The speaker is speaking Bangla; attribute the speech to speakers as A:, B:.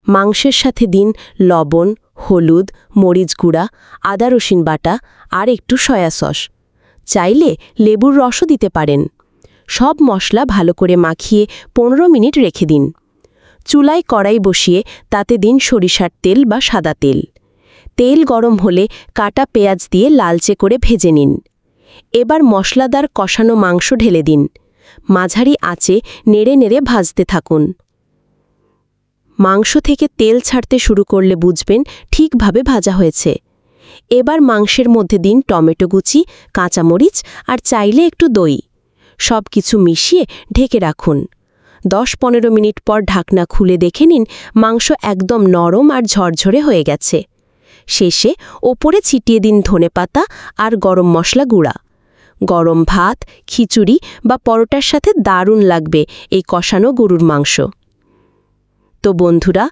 A: মাংসের সাথে দিন লবণ, হলুদ, মরিচ গুঁড়া, আদা রসুন বাটা আর একটু সয়া সস। চাইলে লেবুর রসও দিতে পারেন। সব মশলা ভালো করে মাখিয়ে 15 মিনিট রেখে দিন। চুলায় কড়াই বসিয়ে তাতে দিন সরিষার তেল বা সাদা তেল। তেল গরম হলে কাটা পেঁয়াজ দিয়ে লালচে করে ভেজে নিন। এবার মশলাদার কষানো মাংস ঢেলে দিন। মাঝারি আঁচে নেড়ে নেড়ে ভাজতে থাকুন। মাংস থেকে তেল ছাড়তে শুরু করলে বুঝবেন ঠিকভাবে ভাজা হয়েছে। এবার মাংসের মধ্যে দিন টমেটো কুচি, কাঁচামরিচ আর চাইলে একটু দই। সব কিছু মিশিয়ে ঢেকে রাখুন। 10-15 মিনিট পর ঢাকনা খুলে দেখে নিন মাংস একদম নরম আর ঝরঝরে হয়ে গেছে। শেষে ওপরে ছিটিয়ে দিন ধনেপাতা আর গরম মশলা গুঁড়া। গরম ভাত, খিচুড়ি বা পরোটার সাথে দারুণ লাগবে এই কষানো গরুর মাংস। তো বন্ধুরা,